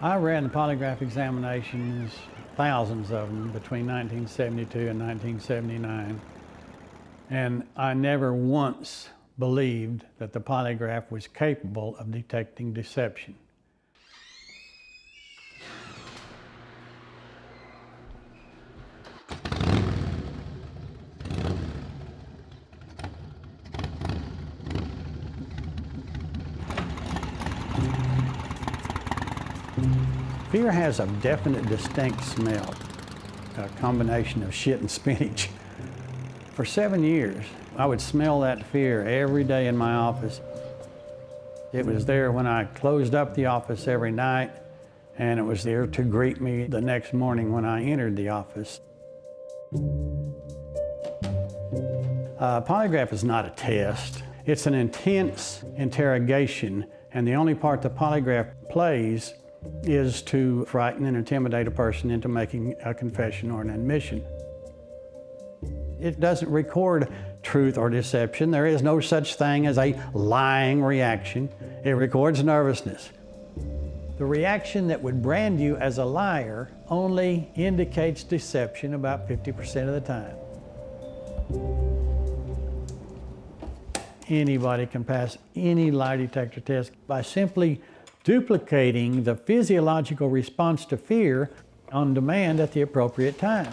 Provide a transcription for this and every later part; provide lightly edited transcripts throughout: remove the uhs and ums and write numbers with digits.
I ran polygraph examinations, thousands of them, between 1972 and 1979, and I never once believed that the polygraph was capable of detecting deception. Fear has a definite, distinct smell, a combination of shit and spinach. For 7 years, I would smell that fear every day in my office. It was there when I closed up the office every night, and it was there to greet me the next morning when I entered the office. Polygraph is not a test. It's an intense interrogation, and the only part the polygraph plays is to frighten and intimidate a person into making a confession or an admission. It doesn't record truth or deception. There is no such thing as a lying reaction. It records nervousness. The reaction that would brand you as a liar only indicates deception about 50% of the time. Anybody can pass any lie detector test by simply duplicating the physiological response to fear on demand at the appropriate time.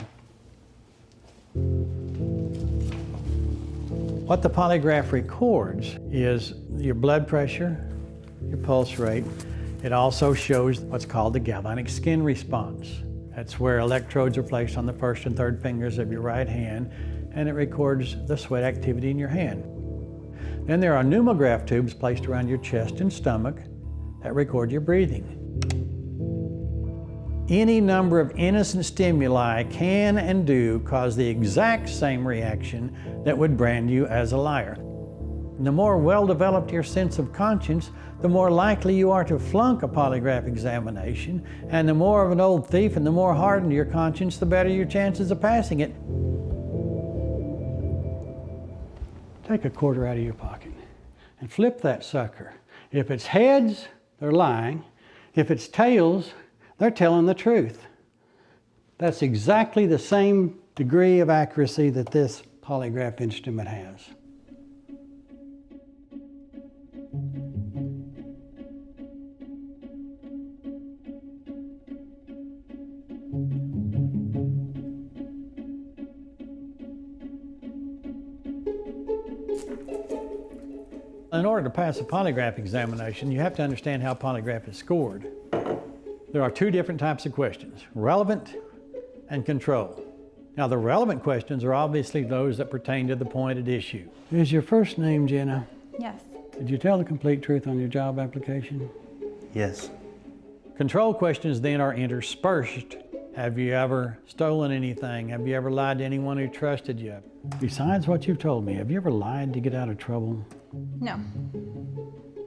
What the polygraph records is your blood pressure, your pulse rate. It also shows what's called the galvanic skin response. That's where electrodes are placed on the first and third fingers of your right hand, and it records the sweat activity in your hand. Then there are pneumograph tubes placed around your chest and stomach that record your breathing. Any number of innocent stimuli can and do cause the exact same reaction that would brand you as a liar. The more well-developed your sense of conscience, the more likely you are to flunk a polygraph examination, and the more of an old thief and the more hardened your conscience, the better your chances of passing it. Take a quarter out of your pocket and flip that sucker. If it's heads, they're lying. If it's tails, they're telling the truth. That's exactly the same degree of accuracy that this polygraph instrument has. In order to pass a polygraph examination, you have to understand how polygraph is scored. There are two different types of questions, relevant and control. Now, the relevant questions are obviously those that pertain to the point at issue. Is your first name Jenna? Yes. Did you tell the complete truth on your job application? Yes. Control questions then are interspersed. Have you ever stolen anything? Have you ever lied to anyone who trusted you? Besides what you've told me, have you ever lied to get out of trouble? No.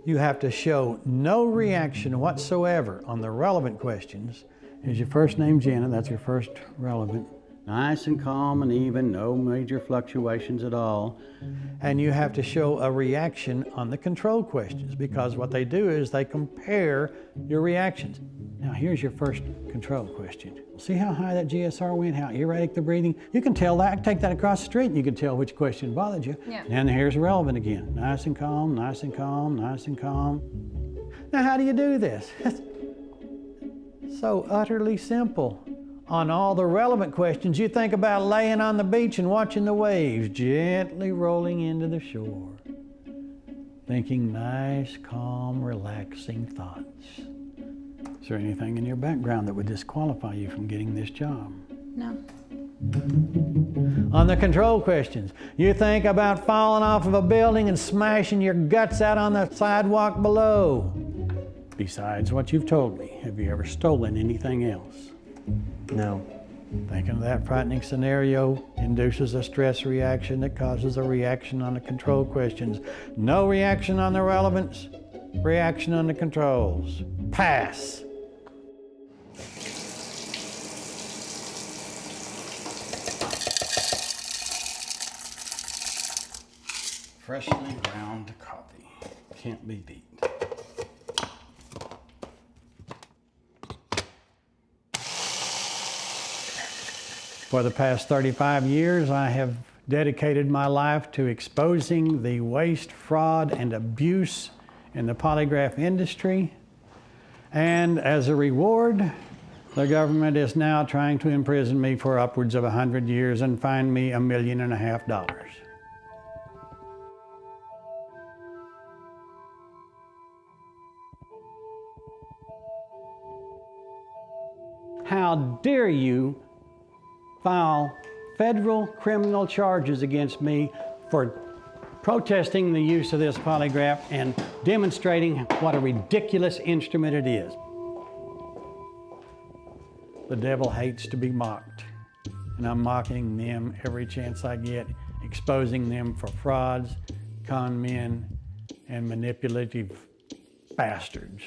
You have to show no reaction whatsoever on the relevant questions. Is your first name Jenna? That's your first relevant. Nice and calm and even, no major fluctuations at all. And you have to show a reaction on the control questions, because what they do is they compare your reactions. Now here's your first control question. See how high that GSR went, how erratic the breathing? You can tell that, take that across the street and you can tell which question bothered you. Yeah. And here's relevant again. Nice and calm, nice and calm, nice and calm. Now how do you do this? So utterly simple. On all the relevant questions, you think about laying on the beach and watching the waves gently rolling into the shore, thinking nice, calm, relaxing thoughts. Is there anything in your background that would disqualify you from getting this job? No. On the control questions, you think about falling off of a building and smashing your guts out on the sidewalk below. Besides what you've told me, have you ever stolen anything else? No. Thinking of that frightening scenario induces a stress reaction that causes a reaction on the control questions. No reaction on the relevance, reaction on the controls. Pass. Freshly ground coffee. Can't be beat. For the past 35 years, I have dedicated my life to exposing the waste, fraud, and abuse in the polygraph industry. And as a reward, the government is now trying to imprison me for upwards of 100 years and fine me $1.5 million. How dare you file federal criminal charges against me for protesting the use of this polygraph and demonstrating what a ridiculous instrument it is. The devil hates to be mocked, and I'm mocking them every chance I get, exposing them for frauds, con men, and manipulative bastards.